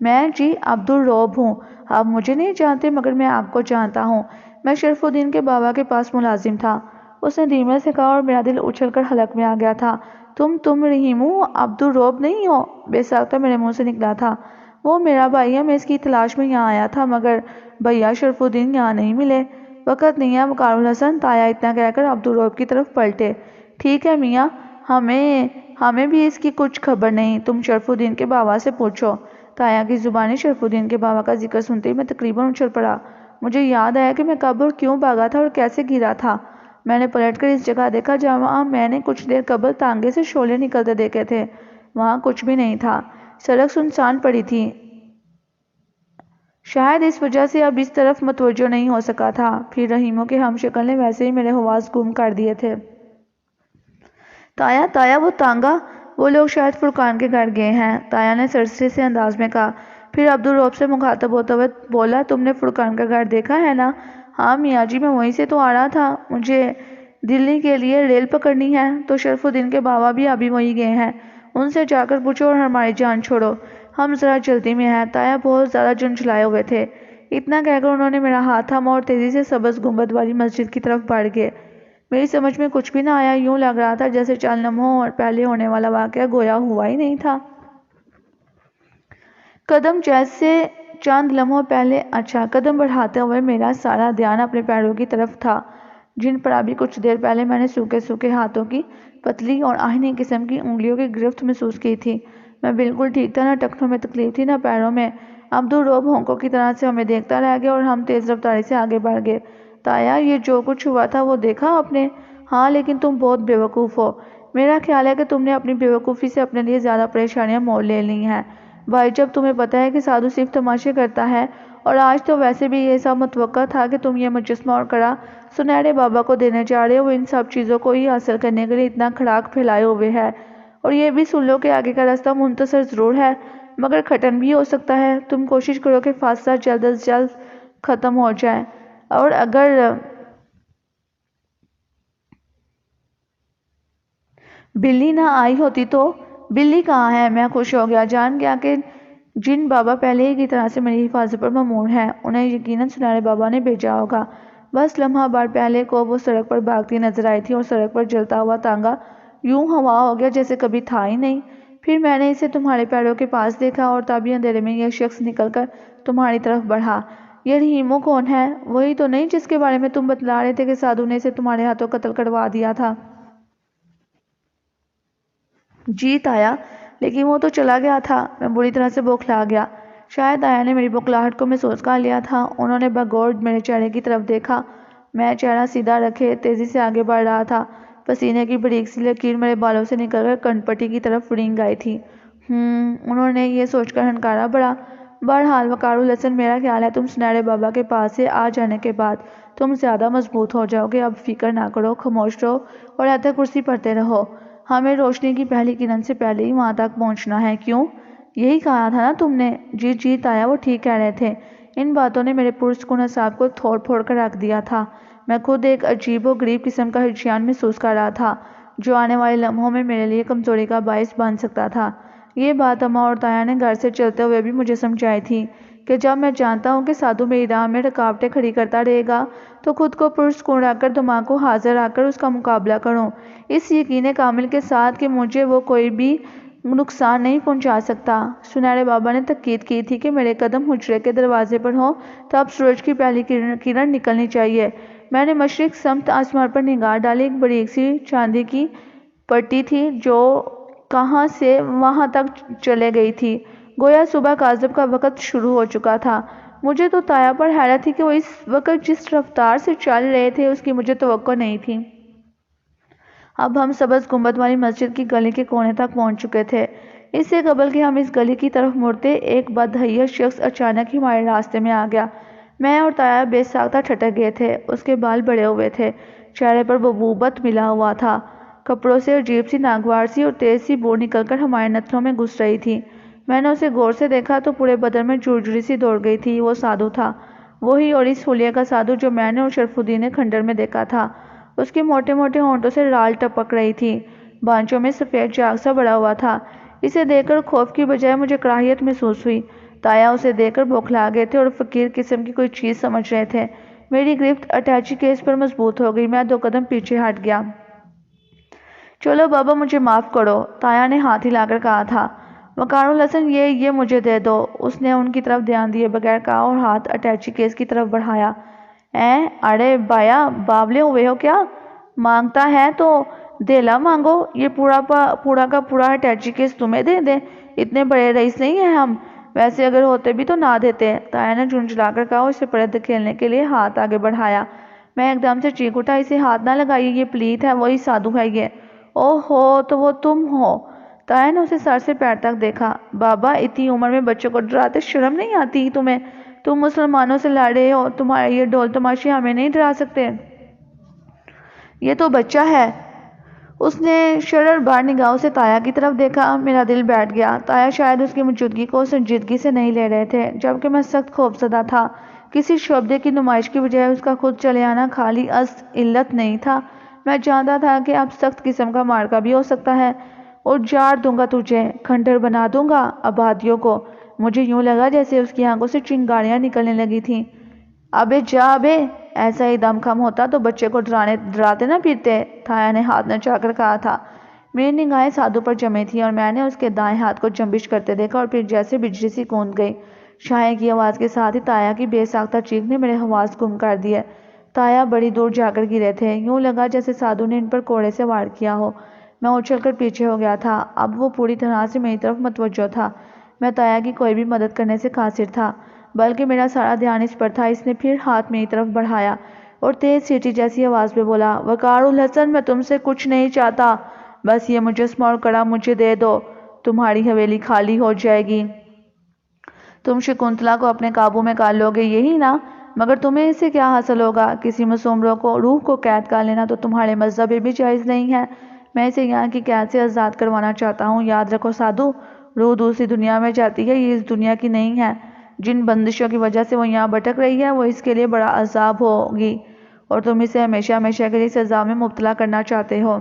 میں عبدالرؤوف ہوں۔ آپ مجھے نہیں جانتے، مگر میں آپ کو جانتا ہوں۔ میں شرف الدین کے بابا کے پاس ملازم تھا۔ اس نے دھیمے سے کہا اور میرا دل اچھل کر حلق میں آ گیا تھا۔ تم رحیمو عبدالرؤف نہیں ہو؟ بے ساختہ میرے منہ سے نکلا تھا۔ وہ میرا بھائی ہے، میں اس کی تلاش میں یہاں آیا تھا، مگر بھیا شرف الدین یہاں نہیں ملے۔ وقت نہیں ہے وقار الحسن، تایا اتنا کہہ کر عبدالرؤف کی طرف پلٹے۔ ٹھیک ہے میاں، ہمیں بھی اس کی کچھ خبر نہیں، تم شرف الدین کے بابا سے پوچھو۔ تایا کی زبانی شرف الدین کے بابا کا ذکر سنتے ہی میں تقریباً اچھل پڑا۔ مجھے یاد آیا کہ میں کب اور کیوں بھاگا تھا اور کیسے گرا تھا۔ میں نے پلٹ کر اس جگہ دیکھا جہاں میں نے کچھ دیر قبل تانگے سے شعلے نکلتے دیکھے تھے۔ وہاں کچھ بھی نہیں تھا، سڑک سنسان پڑی تھی۔ شاید اس وجہ سے اب اس طرف متوجہ نہیں ہو سکا تھا۔ پھر رحیموں کے ہم شکل نے ویسے ہی میرے حواس گم کر دیے تھے۔ تایا وہ تانگا، وہ لوگ شاید فرقان کے گھر گئے ہیں، تایا نے سرسری سے انداز میں کہا۔ پھر عبدالرؤف سے مخاطب ہوتے ہوئے بولا، تم نے فرقان کا گھر دیکھا ہے نا؟ ہاں میاں جی، میں وہیں سے تو آ رہا تھا، مجھے دلی کے لیے ریل پکڑنی ہے۔ تو شرف الدین کے بابا بھی ابھی وہیں گئے ہیں، ان سے جا کر پوچھو اور ہماری جان چھوڑو، ہم ذرا جلدی میں ہیں۔ تایا بہت زیادہ جھنجھلائے ہوئے تھے۔ اتنا کہہ کر انہوں نے میرا ہاتھ تھاما اور تیزی سے سبز گنبد والی مسجد کی طرف بڑھ گئے۔ میری سمجھ میں کچھ بھی نہ آیا، یوں لگ رہا تھا جیسے چند لمحوں اور پہلے ہونے والا واقعہ گویا ہوا ہی نہیں تھا۔ قدم جیسے چند لمحوں پہلے، اچھا، قدم بڑھاتے ہوئے میرا سارا دھیان اپنے پیروں کی طرف تھا، جن پر ابھی کچھ دیر پہلے میں نے سوکھے سوکھے ہاتھوں کی پتلی اور آہنی قسم کی انگلیوں کی گرفت محسوس کی تھی۔ میں بالکل ٹھیک تھا، نہ ٹخنوں میں تکلیف تھی نہ پیروں میں۔ عبدالرؤف ہونکوں کی طرح سے ہمیں دیکھتا رہ گیا اور ہم تیز رفتاری سے آگے بڑھ گئے۔ تایا، یہ جو کچھ ہوا تھا وہ دیکھا آپ نے؟ ہاں، لیکن تم بہت بے وقوف ہو۔ میرا خیال ہے کہ تم نے اپنی بے وقوفی سے اپنے لیے زیادہ پریشانیاں مول لے لی ہیں۔ بھائی، جب تمہیں پتہ ہے کہ سادھو صرف تماشے کرتا ہے، اور آج تو ویسے بھی یہ سب متوقع تھا کہ تم یہ مجسمہ اور کڑا سنہرے بابا کو دینے جا رہے ہو، وہ ان سب چیزوں کو ہی حاصل کرنے کے لیے اتنا کھڑاک پھیلائے ہوئے ہے، اور یہ بھی سن لو کہ آگے کا راستہ منتصر ضرور ہے مگر کھٹن بھی ہو سکتا ہے۔ تم کوشش کرو کہ فاصلہ جلد از جلد ختم ہو جائے، اور اگر بلی نہ آئی ہوتی تو؟ بلی کہاں ہے؟ میں خوش ہو گیا، جان گیا کہ جن بابا پہلے ہی کی طرح سے میری حفاظت پر مامور ہیں، انہیں یقیناً سنہرے بابا نے بھیجا ہوگا۔ بس لمحہ بھر پہلے کو وہ سڑک پر بھاگتی نظر آئی تھی اور سڑک پر جلتا ہوا تانگا یوں ہوا ہو گیا جیسے کبھی تھا ہی نہیں۔ پھر میں نے اسے تمہارے پیروں کے پاس دیکھا اور تبھی اندھیرے میں یہ شخص نکل کر تمہاری طرف بڑھا۔ یہ رحیمو کون ہے؟ وہی تو نہیں جس کے بارے میں تم بتلا رہے تھے کہ سادھو نے اسے تمہارے ہاتھوں قتل کروا دیا تھا؟ جی تایا، لیکن وہ تو چلا گیا تھا۔ میں بری طرح سے بوکھلا گیا۔ شاید تایا نے میری بوکھلاہٹ کو محسوس کر لیا تھا۔ انہوں نے بغور میرے چہرے کی طرف دیکھا۔ میں چہرہ سیدھا رکھے تیزی سے آگے بڑھ رہا تھا۔ پسینے کی باریک سی لکیر میرے بالوں سے نکل کر کن پٹی کی طرف رینگ آئی تھی۔ انہوں نے یہ سوچ کر ہنکارا بڑھا۔ بہرحال وقار الحسن، میرا خیال ہے تم سنہرے بابا کے پاس سے آ جانے کے بعد تم زیادہ مضبوط ہو جاؤ گے۔ اب فکر نہ کرو، خاموش رہو اور آیت کرسی پڑھتے رہو۔ ہمیں روشنی کی پہلی کرن سے پہلے ہی وہاں تک پہنچنا ہے۔ کیوں؟ یہی کہا تھا نا تم نے؟ جی تایا، وہ ٹھیک کہہ رہے تھے۔ ان باتوں نے میرے پرسکون اعصاب کو تھوڑ پھوڑ کر رکھ دیا تھا۔ میں خود ایک عجیب و غریب قسم کا ہجیان محسوس کر رہا تھا، جو آنے والے لمحوں میں میرے لیے کمزوری کا باعث بن سکتا تھا۔ یہ بات اماں اور تایا نے گھر سے چلتے ہوئے بھی مجھے سمجھائی تھی کہ جب میں جانتا ہوں کہ سادھو میری راہ میں رکاوٹیں کھڑی کرتا رہے گا تو خود کو پرسکون رکھ کر دماغ کو حاضر رکھ کر اس کا مقابلہ کروں، اس یقین کامل کے ساتھ کہ مجھے وہ کوئی بھی نقصان نہیں پہنچا سکتا۔ سنہرے بابا نے تاکید کی تھی کہ میرے قدم حجرے کے دروازے پر ہوں تو اب سورج کی پہلی کرن نکلنی چاہیے۔ میں نے مشرق سمت آسمان پر نگاہ ڈالی۔ ایک باریک سی چاندی کی پٹی تھی جو کہاں سے وہاں تک چلے گئی تھی، گویا صبح کاذب کا وقت شروع ہو چکا تھا۔ مجھے تو تایا پر حیرت تھی کہ وہ اس وقت جس رفتار سے چل رہے تھے اس کی مجھے توقع نہیں تھی۔ اب ہم سبز گنبد والی مسجد کی گلی کے کونے تک پہنچ چکے تھے۔ اس سے قبل کہ ہم اس گلی کی طرف مڑتے، ایک بدہیئت شخص اچانک ہی ہمارے راستے میں آ گیا۔ میں اور تایا بے ساختہ ٹھٹک گئے تھے۔ اس کے بال بڑے ہوئے تھے، چہرے پر ببوبت ملا ہوا تھا، کپڑوں سے عجیب سی ناگوار سی اور تیز سی بو نکل کر ہمارے نتنوں میں گھس رہی تھی۔ میں نے اسے غور سے دیکھا تو پورے بدن میں جھرجھری سی دوڑ گئی تھی۔ وہ سادھو تھا، وہی، اور اس حلیے کا سادھو جو میں نے اور شرف الدین نے کھنڈر میں دیکھا تھا۔ اس کے موٹے موٹے ہونٹوں سے رال ٹپک رہی تھی، بانچوں میں سفید چاک سا بڑا ہوا تھا۔ اسے دیکھ کر خوف کی بجائے مجھے کراہیت محسوس ہوئی۔ تایا اسے دیکھ کر بوکھلا گئے تھے اور فقیر قسم کی کوئی چیز سمجھ رہے تھے۔ میری گرفت اٹیچی کیس پر مضبوط ہو گئی۔ میں 2 قدم پیچھے ہٹ گیا۔ چلو بابا مجھے معاف کرو، تایا نے ہاتھ ہلا کر کہا تھا۔ وقار الحسن یہ مجھے دے دو، اس نے ان کی طرف دھیان دیے بغیر کہا اور ہاتھ اٹیچی کیس کی طرف بڑھایا۔ اڑے بایا باولے ہوئے ہو کیا؟ مانگتا ہے تو دیلا مانگو، یہ پورا کا پورا اٹیچی کیس تمہیں دے دیں، اتنے بڑے رئیس نہیں ہیں ہم، ویسے اگر ہوتے بھی تو نہ دیتے، تایا نے جھنجھلا کر کہا اور اسے پرد کھیلنے کے لیے ہاتھ آگے بڑھایا۔ میں ایک دم سے چیخ اٹھا، اسے ہاتھ نہ لگائیے، یہ پلیت ہے، وہی سادھو ہے یہ۔ اوہ ہو تو وہ تم ہو۔ تایا نے اسے سر سے پیر تک دیکھا۔ بابا اتنی عمر میں بچوں کو ڈراتے شرم نہیں آتی تمہیں؟ تم مسلمانوں سے لڑ رہے ہو، تمہارے یہ ڈھول تماشے ہمیں نہیں ڈرا سکتے۔ یہ تو بچہ ہے۔ اس نے شرر بار نگاہوں سے تایا کی طرف دیکھا۔ میرا دل بیٹھ گیا۔ تایا شاید اس کی موجودگی کو سنجیدگی سے نہیں لے رہے تھے، جبکہ میں سخت خوفزدہ تھا۔ کسی شعبدے کی نمائش کی بجائے اس کا خود چلے آنا خالی از علت نہیں تھا۔ میں جانتا تھا کہ اب سخت قسم کا معرکہ بھی ہو سکتا ہے، اور جاڑ دوں گا تجھے، کھنڈر بنا دوں گا آبادیوں کو۔ مجھے یوں لگا جیسے اس کی آنکھوں سے چنگاریاں نکلنے لگی تھیں۔ ابے جا ابے، ایسا ہی دم خم ہوتا تو بچے کو ڈراتے نہ پھرتے، تایا نے ہاتھ نچا کر کہا تھا۔ میری نگاہیں سادھو پر جمی تھیں اور میں نے اس کے دائیں ہاتھ کو جنبش کرتے دیکھا اور پھر جیسے بجلی سی کوند گئی۔ شائع کی آواز کے ساتھ ہی تایا کی بے ساختہ چیخ نے میرے حواس گم کر دیے۔ تایا بڑی دور جا کر گرے تھے، یوں لگا جیسے سادھو نے ان پر کوڑے سے وار کیا ہو۔ میں اچھل کر پیچھے ہو گیا تھا۔ اب وہ پوری طرح سے میری طرف متوجہ تھا۔ میں تایا کی کوئی بھی مدد کرنے سے قاصر تھا، بلکہ میرا سارا دھیان اس پر تھا۔ اس نے پھر ہاتھ میری طرف بڑھایا اور تیز سیٹی جیسی آواز میں بولا، وقار الحسن میں تم سے کچھ نہیں چاہتا، بس یہ مجسمہ اور کڑا مجھے دے دو، تمہاری حویلی خالی ہو جائے گی۔ تم شکنتلا کو اپنے قابو میں کر لو گے، یہی نا؟ مگر تمہیں اس سے کیا حاصل ہوگا؟ کسی معصوم روح کو قید کر لینا تو تمہارے مذہب میں بھی جائز نہیں ہے۔ میں اسے یہاں کی قید سے آزاد کروانا چاہتا ہوں۔ یاد رکھو سادھو، روح دوسری دنیا میں جاتی ہے، یہ اس دنیا کی نہیں ہے۔ جن بندشوں کی وجہ سے وہ یہاں بھٹک رہی ہے، وہ اس کے لیے بڑا عذاب ہوگی، اور تم اسے ہمیشہ ہمیشہ کے لیے سزا میں مبتلا کرنا چاہتے ہو۔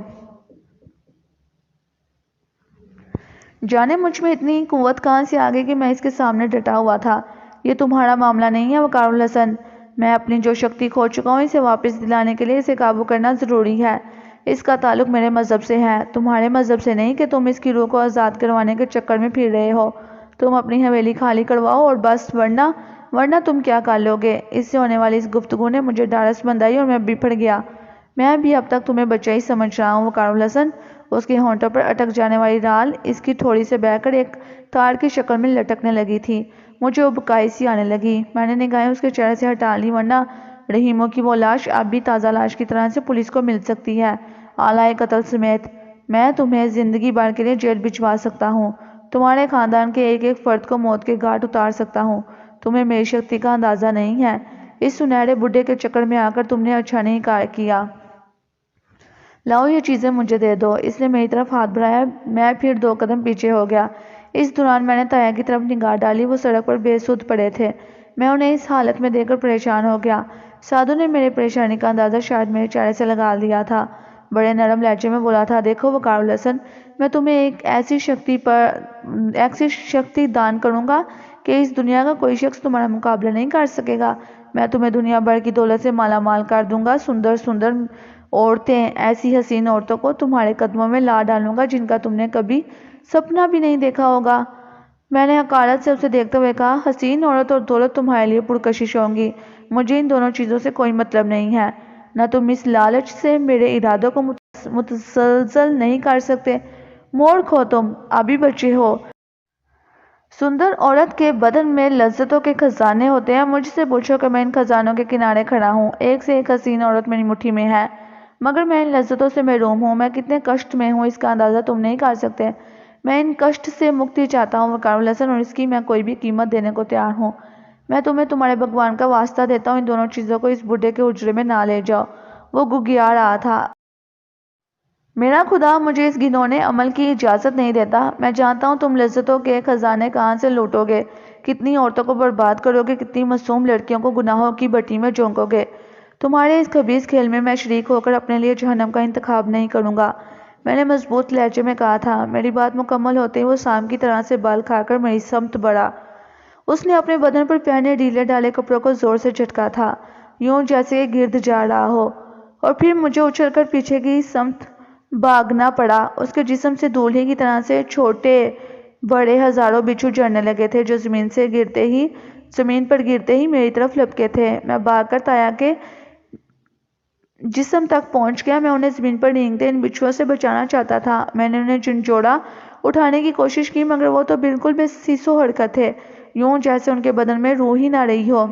جانے مجھ میں اتنی قوت کہاں سے آ گئی کہ میں اس کے سامنے ڈٹا ہوا تھا۔ یہ تمہارا معاملہ نہیں ہے وقار الحسن، میں اپنی جو شکتی کھو چکا ہوں اسے واپس دلانے کے لیے اسے قابو کرنا ضروری ہے۔ اس کا تعلق میرے مذہب سے ہے، تمہارے مذہب سے نہیں کہ تم اس کی روح کو آزاد کروانے کے چکر میں پھر رہے ہو۔ تم اپنی حویلی خالی کرواؤ اور بس، ورنہ تم کیا کر لو گے؟ اس سے ہونے والی اس گفتگو نے مجھے ڈھارس بندھائی اور میں بپھڑ گیا۔ میں بھی اب تک تمہیں بچہ ہی سمجھ رہا ہوں وقار الحسن۔ اس کے ہونٹوں پر اٹک جانے والی رال اس کی تھوڑی سے بہہ کر ایک تار کی شکل میں لٹکنے لگی تھی۔ مجھے ابکائی سی آنے لگی۔ میں نے نگاہیں اس کے چہرے سے ہٹا لی، ورنہ رحیموں کی وہ لاش اب بھی تازہ لاش کی طرح سے پولیس کو مل سکتی ہے، آلائے قتل سمیت۔ میں تمہیں زندگی بھر کے لیے جیل بھجوا سکتا ہوں، تمہارے خاندان کے ایک ایک فرد کو موت کے گھاٹ اتار سکتا ہوں۔ تمہیں میری شکتی کا اندازہ نہیں ہے۔ اس سنہرے بڈھے کے چکر میں آ کر تم نے اچھا نہیں کیا۔ لاؤ یہ چیزیں مجھے دے دو۔ اس نے میری طرف ہاتھ بڑھایا۔ میں پھر 2 قدم پیچھے ہو گیا۔ اس دوران میں نے تایا کی طرف نگاہ ڈالی۔ وہ سڑک پر بے سود پڑے تھے۔ میں انہیں اس حالت میں دیکھ کر پریشان ہو گیا۔ سادھو نے میری پریشانی کا اندازہ شاید میرے چہرے سے لگا لیا تھا۔ بڑے نرم لہجے میں بولا تھا، دیکھو وقار الحسن، میں تمہیں ایک ایسی شکتی دان کروں گا کہ اس دنیا کا کوئی شخص تمہارا مقابلہ نہیں کر سکے گا۔ میں تمہیں دنیا بھر کی دولت سے مالا مال کر دوں گا، سندر عورتیں، ایسی حسین عورتوں کو تمہارے قدموں میں لا ڈالوں گا جن کا تم نے کبھی سپنا بھی نہیں دیکھا ہوگا۔ میں نے حقارت سے اسے دیکھتے ہوئے کہا، حسین عورت اور دولت تمہارے لیے پرکشش ہوں گی، مجھے ان دونوں چیزوں سے کوئی مطلب نہیں ہے۔ نہ تم اس لالچ سے میرے ارادوں کو متزلزل نہیں کر سکتے۔ مورخ ہو تم، ابھی بچے ہو۔ سندر عورت کے بدن میں لذتوں کے خزانے ہوتے ہیں، مجھ سے پوچھو کہ میں ان خزانوں کے کنارے کھڑا ہوں، ایک سے ایک حسین عورت میری مٹھی میں ہے، مگر میں ان لذتوں سے محروم ہوں۔ میں کتنے کشٹ میں ہوں اس کا اندازہ تم نہیں کر سکتے۔ میں ان کشٹ سے مکتی چاہتا ہوں وقار الحسن، اور اس کی میں کوئی بھی قیمت دینے کو تیار ہوں۔ میں تمہیں تمہارے بھگوان کا واسطہ دیتا ہوں، ان دونوں چیزوں کو اس بڈھے کے حجرے میں نہ لے جاؤ۔ وہ گگیا رہا تھا۔ میرا خدا مجھے اس گھنونے عمل کی اجازت نہیں دیتا۔ میں جانتا ہوں تم لذتوں کے خزانے کہاں سے لوٹو گے، کتنی عورتوں کو برباد کرو گے، کتنی معصوم لڑکیوں کو گناہوں کی بھٹی میں جھونکو گے۔ تمہارے اس خبیث کھیل میں شریک ہو کر اپنے لیے جہنم کا انتخاب نہیں کروں گا، میں نے مضبوط لہجے میں کہا تھا۔ میری بات مکمل ہوتے ہی وہ سام کی طرح سے بال کھا کر میری سمت بڑھا۔ اس نے اپنے بدن پر پہنے ڈھیلے ڈھالے کپڑوں کو زور سے جھٹکا تھا۔ یوں جیسے گرد جا رہا ہو، اور پھر مجھے اچھل کر پیچھے کی سمت بھاگنا پڑا۔ اس کے جسم سے دولہے کی طرح سے چھوٹے بڑے ہزاروں بچھو جڑنے لگے تھے جو زمین پر گرتے ہی میری طرف لپکے تھے۔ میں بھاگ کر تایا کے جسم تک پہنچ گیا۔ میں انہیں زمین پر رینگتے ان بچھوؤں سے بچانا چاہتا تھا۔ میں نے انہیں جھنجھوڑا اٹھانے کی کوشش کی مگر وہ تو بالکل بے حس و حرکت تھے، یوں جیسے ان کے بدن میں روح ہی نہ رہی ہو۔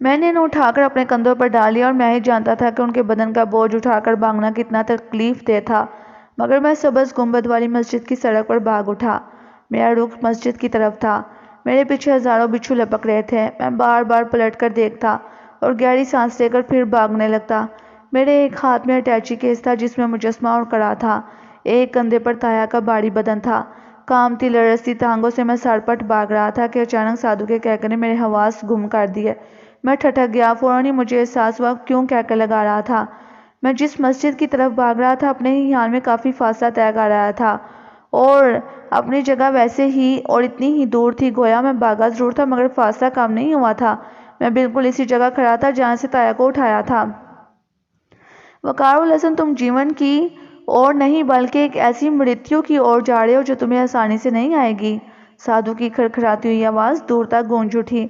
میں نے انہیں اٹھا کر اپنے کندھوں پر ڈال لیا اور میں ہی جانتا تھا کہ ان کے بدن کا بوجھ اٹھا کر بھاگنا کتنا تکلیف دہ تھا، مگر میں سبز گنبد والی مسجد کی سڑک پر بھاگ اٹھا۔ میرا رخ مسجد کی طرف تھا۔ میرے پیچھے ہزاروں بچھو لپک رہے تھے۔ میں بار بار پلٹ کر دیکھتا اور گہری سانس لے کر پھر بھاگنے لگتا۔ میرے ایک ہاتھ میں اٹیچی کیس تھا جس میں مجسمہ اور کڑا تھا، ایک کندھے پر تایا کا بھاری بدن تھا۔ کامتی لرزتی ٹانگوں سے میں سرپٹ بھاگ رہا تھا کہ اچانک سادھو کے کہکے نے میرے حواس گم کر دیے۔ میں ٹھٹک گیا۔ فوراً ہی مجھے احساس ہوا کیوں کہکے لگا رہا تھا۔ میں جس مسجد کی طرف بھاگ رہا تھا اپنے ہی خیال میں کافی فاصلہ طے کر رہا تھا اور اپنی جگہ ویسے ہی اور اتنی ہی دور تھی، گویا میں بھاگا ضرور تھا مگر فاصلہ کم نہیں ہوا تھا۔ میں بالکل اسی جگہ کھڑا تھا جہاں سے تایا کو اٹھایا تھا۔ وقار الحسن، تم جیون کی اور نہیں بلکہ ایک ایسی مرتیو کی اور جا رہے ہو جو تمہیں آسانی سے نہیں آئے گی۔ سادھو کی کھڑکھڑاتی ہوئی آواز دور تک گونج اٹھی۔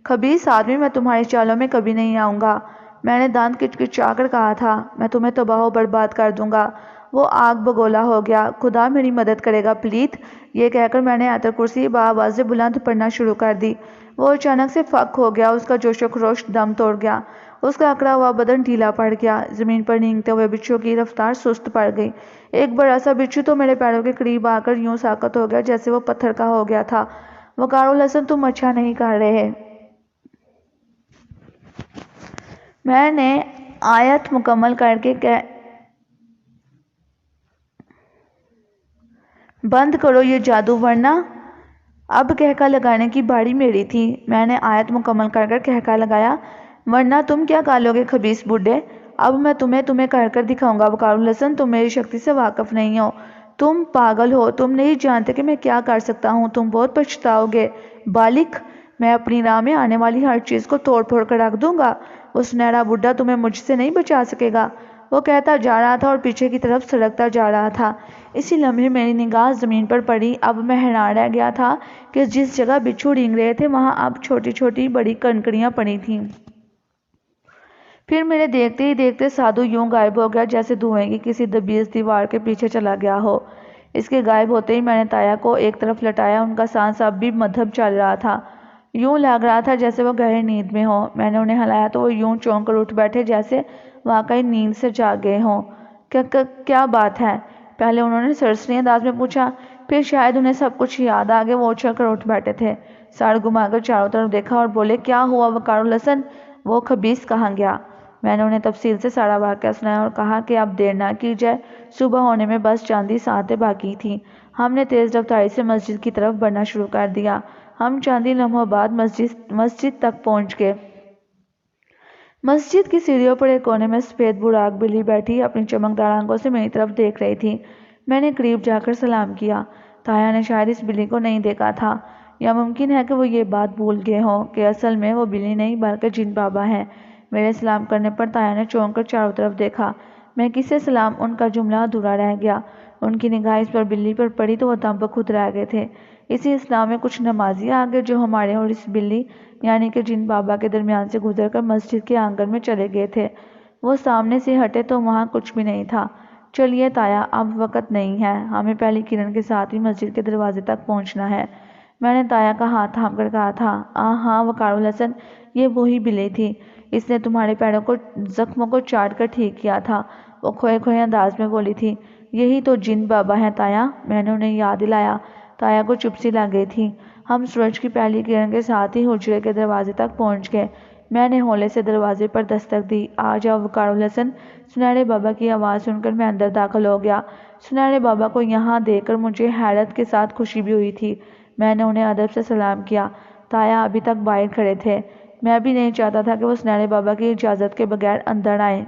خبیث آدمی، میں تمہاری چالوں میں کبھی نہیں آؤں گا۔ میں نے دانت کچکچا کر کہا تھا۔ میں تمہیں تباہ و برباد کر دوں گا۔ وہ آگ بگولا ہو گیا۔ خدا میری مدد کرے گا پلیت۔ یہ کہہ کر میں نے آیت الکرسی بآواز بلند پڑھنا شروع کر دی۔ وہ اچانک سے فک ہو گیا۔ اس کا جوش و خروش دم توڑ گیا۔ اس کا اکڑا ہوا بدن ڈھیلا پڑ گیا۔ زمین پر رینگتے ہوئے بچھو کی رفتار سست پڑ گئی۔ ایک بڑا سا بچھو تو میرے پیروں کے قریب آ کر یوں ساکت ہو گیا جیسے وہ پتھر کا ہو گیا تھا۔ وقار الحسن، تم اچھا نہیں کر رہے۔ میں نے آیت مکمل کر کے بند کرو یہ جادو ورنہ۔ اب کہکا لگانے کی باری میری تھی۔ میں نے آیت مکمل کر کر کہکا لگایا، ورنہ تم کیا کالو گے خبیث بڈھے؟ اب میں تمہیں کر کر دکھاؤں گا۔ وقار الحسن، تم میری شکتی سے واقف نہیں ہو۔ تم پاگل ہو۔ تم نہیں جانتے کہ میں کیا کر سکتا ہوں۔ تم بہت پچھتاؤ گے۔ بالک، میں اپنی راہ میں آنے والی ہر چیز کو توڑ پھوڑ کر رکھ دوں گا۔ وہ سنہرا بڈھا تمہیں مجھ سے نہیں بچا سکے گا۔ وہ کہتا جا رہا تھا اور پیچھے کی طرف سڑکتا جا رہا تھا۔ اسی لمحے میری نگاہ زمین پر پڑی۔ اب میں حیران رہ گیا تھا کہ جس جگہ بچھو رینگ رہے تھے وہاں اب چھوٹی چھوٹی بڑی کنکریاں پڑی تھیں۔ پھر میرے دیکھتے ہی دیکھتے سادھو یوں غائب ہو گیا جیسے دھوئیں کی کسی دبیز دیوار کے پیچھے چلا گیا ہو۔ اس کے غائب ہوتے ہی میں نے تایا کو ایک طرف لٹایا۔ ان کا سانس اب بھی مدھم چل رہا تھا۔ یوں لگ رہا تھا جیسے وہ گہری نیند میں ہوں۔ میں نے انہیں ہلایا تو وہ یوں چونک کر اٹھ بیٹھے جیسے واقعی نیند سے جاگ گئے ہوں۔ کیا بات ہے؟ پہلے انہوں نے سرسری انداز میں پوچھا، پھر شاید انہیں سب کچھ یاد آ گیا۔ وہ اچھل کر اٹھ بیٹھے تھے، سر گھما کر چاروں طرف دیکھا اور بولے، کیا ہوا وقار الحسن؟ وہ خبیث کہاں گیا؟ میں نے انہیں تفصیل سے سارا واقعہ سنایا اور کہا کہ اب دیر نہ کی جائے، صبح ہونے میں بس چند ہی ساعتیں باقی تھیں۔ ہم نے تیز رفتاری سے مسجد کی طرف بڑھنا شروع کر دیا۔ ہم چند ہی لمحوں بعد مسجد تک پہنچ گئے۔ مسجد کی سیڑھیوں پر ایک کونے میں سفید براق بلی بیٹھی اپنی چمکدار آنکھوں سے میری طرف دیکھ رہی تھی۔ میں نے قریب جا کر سلام کیا۔ تایا نے شاید اس بلی کو نہیں دیکھا تھا، یا ممکن ہے کہ وہ یہ بات بھول گئے ہوں کہ اصل میں وہ بلی نہیں بلکہ جن بابا ہیں۔ میرے سلام کرنے پر تایا نے چونک کر چاروں طرف دیکھا۔ میں کسے سلام؟ ان کا جملہ ادھورا رہ گیا۔ ان کی نگاہ اس پر بلی پر پڑی تو وہ دم پر خود رہ گئے تھے۔ اسی اسلام میں کچھ نمازی آگے جو ہمارے اور اس بلی یعنی کہ جن بابا کے درمیان سے گزر کر مسجد کے آنگن میں چلے گئے تھے۔ وہ سامنے سے ہٹے تو وہاں کچھ بھی نہیں تھا۔ چلیے تایا، اب وقت نہیں ہے، ہمیں پہلی کرن کے ساتھ ہی مسجد کے دروازے تک پہنچنا ہے۔ میں نے تایا کا ہاتھ تھام کر کہا تھا، ہاں وقار الحسن، یہ وہی بلی تھی، اس نے تمہارے پیروں کو زخموں کو چاٹ کر ٹھیک کیا تھا۔ وہ کھوئے کھوئے انداز میں بولی تھی، یہی تو جن بابا ہیں تایا۔ میں نے انہیں یاد دلایا۔ تایا کو چپ سی لگ گئی تھی۔ ہم سورج کی پہلی کرن کے ساتھ ہی حجرے کے دروازے تک پہنچ گئے۔ میں نے ہولے سے دروازے پر دستک دی۔ آ جاؤ وقار الحسن۔ سنہرے بابا کی آواز سن کر میں اندر داخل ہو گیا۔ سنہرے بابا کو یہاں دیکھ کر مجھے حیرت کے ساتھ خوشی بھی ہوئی تھی۔ میں نے انہیں ادب سے سلام کیا۔ تایا ابھی تک باہر کھڑے تھے۔ میں بھی نہیں چاہتا تھا کہ وہ سنہرے بابا کی اجازت کے بغیر اندر آئیں۔